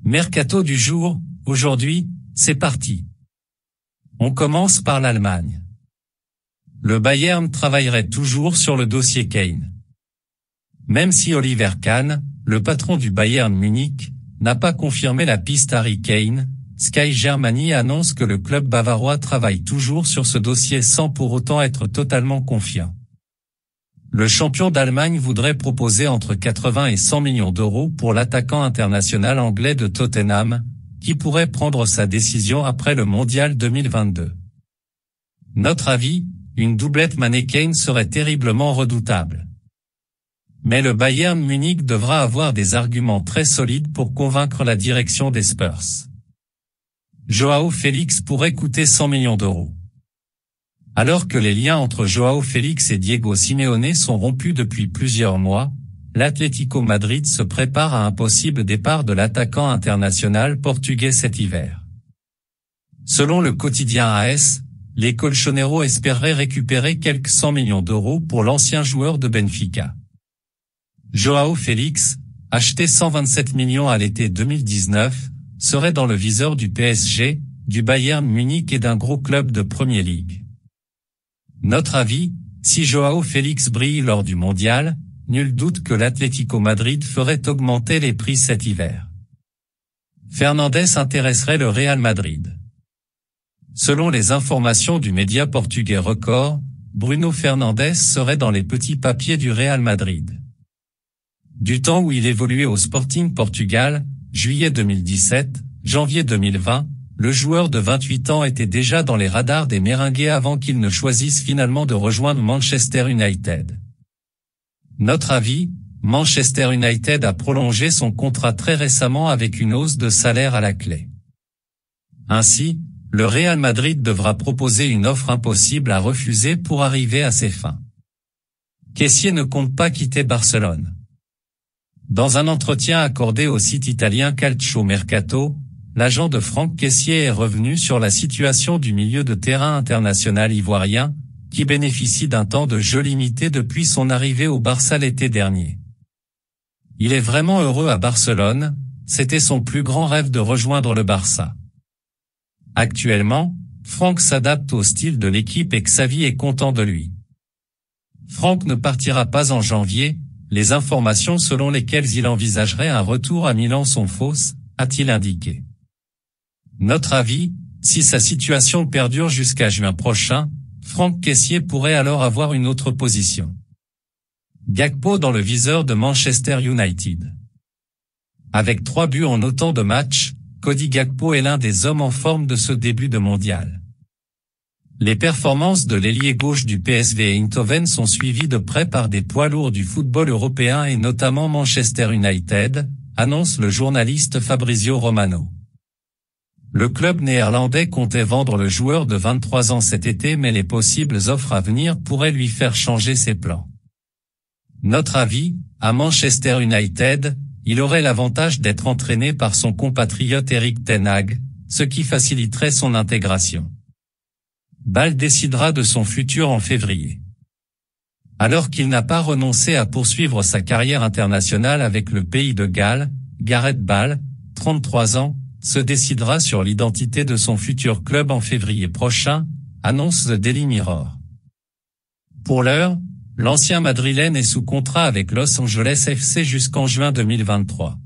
Mercato du jour, aujourd'hui, c'est parti. On commence par l'Allemagne. Le Bayern travaillerait toujours sur le dossier Kane. Même si Oliver Kahn, le patron du Bayern Munich, n'a pas confirmé la piste Harry Kane, Sky Germany annonce que le club bavarois travaille toujours sur ce dossier sans pour autant être totalement confiant. Le champion d'Allemagne voudrait proposer entre 80 et 100 millions d'euros pour l'attaquant international anglais de Tottenham, qui pourrait prendre sa décision après le Mondial 2022. Notre avis, une doublette Mané-Kane serait terriblement redoutable. Mais le Bayern Munich devra avoir des arguments très solides pour convaincre la direction des Spurs. Joao Félix pourrait coûter 100 millions d'euros. Alors que les liens entre Joao Félix et Diego Simeone sont rompus depuis plusieurs mois, l'Atlético Madrid se prépare à un possible départ de l'attaquant international portugais cet hiver. Selon le quotidien AS, les colchoneros espéreraient récupérer quelques 100 millions d'euros pour l'ancien joueur de Benfica. Joao Félix, acheté 127 millions à l'été 2019, serait dans le viseur du PSG, du Bayern Munich et d'un gros club de Premier League. Notre avis, si Joao Félix brille lors du mondial, nul doute que l'Atlético Madrid ferait augmenter les prix cet hiver. Fernandes intéresserait le Real Madrid. Selon les informations du média portugais Record, Bruno Fernandes serait dans les petits papiers du Real Madrid. Du temps où il évoluait au Sporting Portugal, juillet 2017, janvier 2020, le joueur de 28 ans était déjà dans les radars des Merengues avant qu'il ne choisisse finalement de rejoindre Manchester United. Notre avis, Manchester United a prolongé son contrat très récemment avec une hausse de salaire à la clé. Ainsi, le Real Madrid devra proposer une offre impossible à refuser pour arriver à ses fins. Kessié ne compte pas quitter Barcelone. Dans un entretien accordé au site italien Calcio Mercato, l'agent de Franck Kessié est revenu sur la situation du milieu de terrain international ivoirien, qui bénéficie d'un temps de jeu limité depuis son arrivée au Barça l'été dernier. Il est vraiment heureux à Barcelone, c'était son plus grand rêve de rejoindre le Barça. Actuellement, Franck s'adapte au style de l'équipe et Xavi est content de lui. Franck ne partira pas en janvier, les informations selon lesquelles il envisagerait un retour à Milan sont fausses, a-t-il indiqué. Notre avis, si sa situation perdure jusqu'à juin prochain, Franck Kessié pourrait alors avoir une autre position. Gakpo dans le viseur de Manchester United. Avec 3 buts en autant de matchs, Cody Gakpo est l'un des hommes en forme de ce début de mondial. Les performances de l'ailier gauche du PSV Eindhoven sont suivies de près par des poids lourds du football européen et notamment Manchester United, annonce le journaliste Fabrizio Romano. Le club néerlandais comptait vendre le joueur de 23 ans cet été mais les possibles offres à venir pourraient lui faire changer ses plans. Notre avis, à Manchester United, il aurait l'avantage d'être entraîné par son compatriote Erik ten Hag, ce qui faciliterait son intégration. Bâle décidera de son futur en février. Alors qu'il n'a pas renoncé à poursuivre sa carrière internationale avec le pays de Galles, Gareth Bale, 33 ans, se décidera sur l'identité de son futur club en février prochain, annonce The Daily Mirror. Pour l'heure, l'ancien madrilène est sous contrat avec Los Angeles FC jusqu'en juin 2023.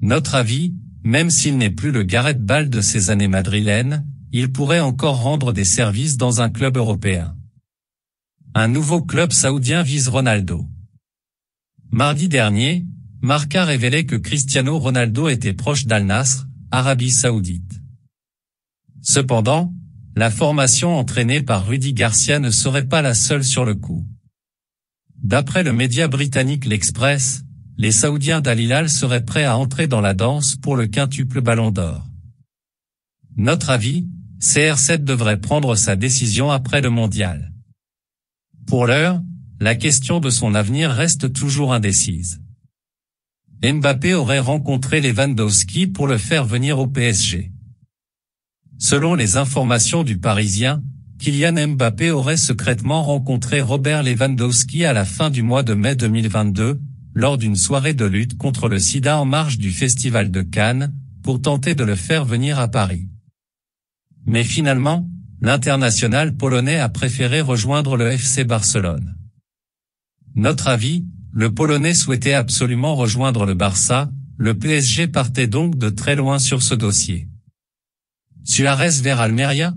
Notre avis, même s'il n'est plus le Gareth Bale de ces années madrilènes, il pourrait encore rendre des services dans un club européen. Un nouveau club saoudien vise Ronaldo. Mardi dernier, Marca révélait que Cristiano Ronaldo était proche d'Al Nassr, Arabie Saoudite. Cependant, la formation entraînée par Rudy Garcia ne serait pas la seule sur le coup. D'après le média britannique L'Express, les Saoudiens d'Al Hilal seraient prêts à entrer dans la danse pour le quintuple Ballon d'Or. Notre avis, CR7 devrait prendre sa décision après le mondial. Pour l'heure, la question de son avenir reste toujours indécise. Mbappé aurait rencontré Lewandowski pour le faire venir au PSG. Selon les informations du Parisien, Kylian Mbappé aurait secrètement rencontré Robert Lewandowski à la fin du mois de mai 2022, lors d'une soirée de lutte contre le sida en marge du Festival de Cannes, pour tenter de le faire venir à Paris. Mais finalement, l'international polonais a préféré rejoindre le FC Barcelone. Notre avis, le Polonais souhaitait absolument rejoindre le Barça, le PSG partait donc de très loin sur ce dossier. Suárez vers Almeria?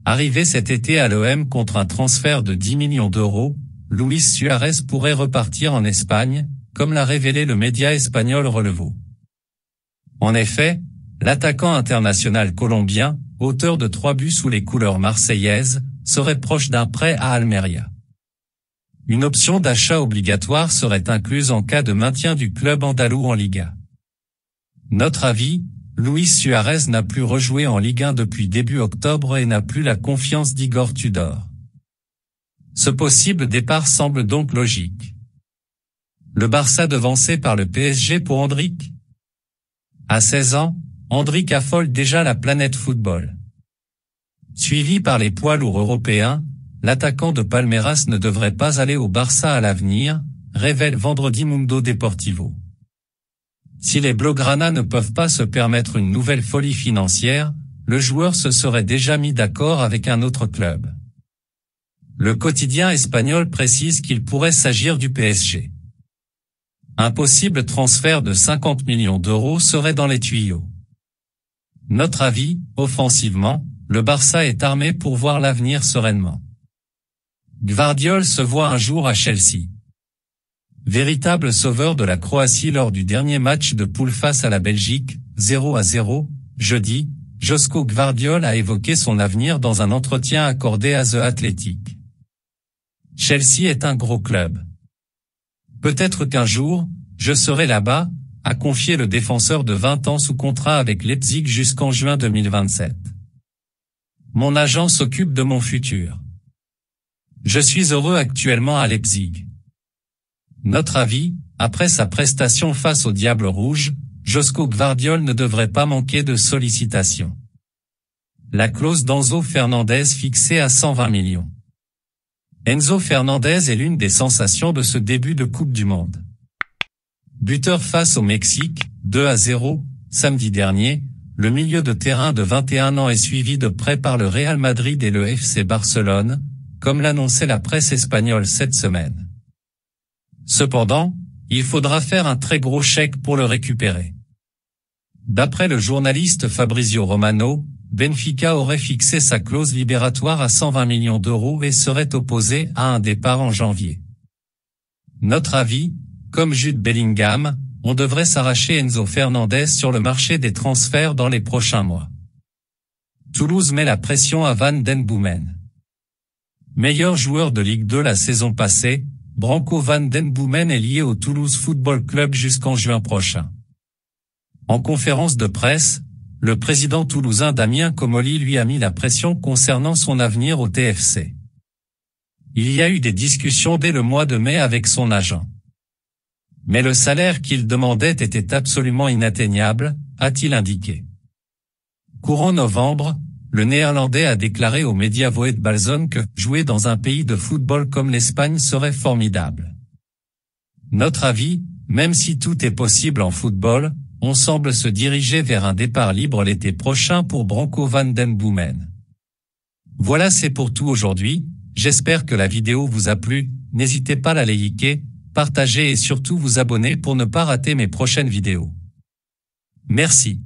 Arrivé cet été à l'OM contre un transfert de 10 millions d'euros, Luis Suárez pourrait repartir en Espagne, comme l'a révélé le média espagnol Relevo. En effet, l'attaquant international colombien, auteur de 3 buts sous les couleurs marseillaises, serait proche d'un prêt à Almeria. Une option d'achat obligatoire serait incluse en cas de maintien du club andalou en Liga. Notre avis, Luis Suárez n'a plus rejoué en Ligue 1 depuis début octobre et n'a plus la confiance d'Igor Tudor. Ce possible départ semble donc logique. Le Barça devancé par le PSG pour Endrick? À 16 ans, Endrick affole déjà la planète football. Suivi par les poids lourds européens, l'attaquant de Palmeiras ne devrait pas aller au Barça à l'avenir, révèle vendredi Mundo Deportivo. Si les Blaugrana ne peuvent pas se permettre une nouvelle folie financière, le joueur se serait déjà mis d'accord avec un autre club. Le quotidien espagnol précise qu'il pourrait s'agir du PSG. Un possible transfert de 50 millions d'euros serait dans les tuyaux. Notre avis, offensivement, le Barça est armé pour voir l'avenir sereinement. Gvardiol se voit un jour à Chelsea. Véritable sauveur de la Croatie lors du dernier match de poule face à la Belgique, 0-0, jeudi, Joško Gvardiol a évoqué son avenir dans un entretien accordé à The Athletic. Chelsea est un gros club. Peut-être qu'un jour, je serai là-bas, a confié le défenseur de 20 ans sous contrat avec Leipzig jusqu'en juin 2027. Mon agent s'occupe de mon futur. Je suis heureux actuellement à Leipzig. Notre avis, après sa prestation face au Diable Rouge, Joško Gvardiol ne devrait pas manquer de sollicitations. La clause d'Enzo Fernandez fixée à 120 millions. Enzo Fernandez est l'une des sensations de ce début de Coupe du Monde. Buteur face au Mexique, 2-0, samedi dernier, le milieu de terrain de 21 ans est suivi de près par le Real Madrid et le FC Barcelone, comme l'annonçait la presse espagnole cette semaine. Cependant, il faudra faire un très gros chèque pour le récupérer. D'après le journaliste Fabrizio Romano, Benfica aurait fixé sa clause libératoire à 120 millions d'euros et serait opposé à un départ en janvier. Notre avis, comme Jude Bellingham, on devrait s'arracher Enzo Fernandez sur le marché des transferts dans les prochains mois. Toulouse met la pression à Van den Boomen. Meilleur joueur de Ligue 2 la saison passée, Branco Van den Boomen est lié au Toulouse Football Club jusqu'en juin prochain. En conférence de presse, le président toulousain Damien Comolli lui a mis la pression concernant son avenir au TFC. Il y a eu des discussions dès le mois de mai avec son agent. Mais le salaire qu'il demandait était absolument inatteignable, a-t-il indiqué. Courant novembre, le Néerlandais a déclaré aux médias Voet Balzon que jouer dans un pays de football comme l'Espagne serait formidable. Notre avis, même si tout est possible en football, on semble se diriger vers un départ libre l'été prochain pour Branco Van den Boomen. Voilà, c'est pour tout aujourd'hui, j'espère que la vidéo vous a plu, n'hésitez pas à la liker, partager et surtout vous abonner pour ne pas rater mes prochaines vidéos. Merci.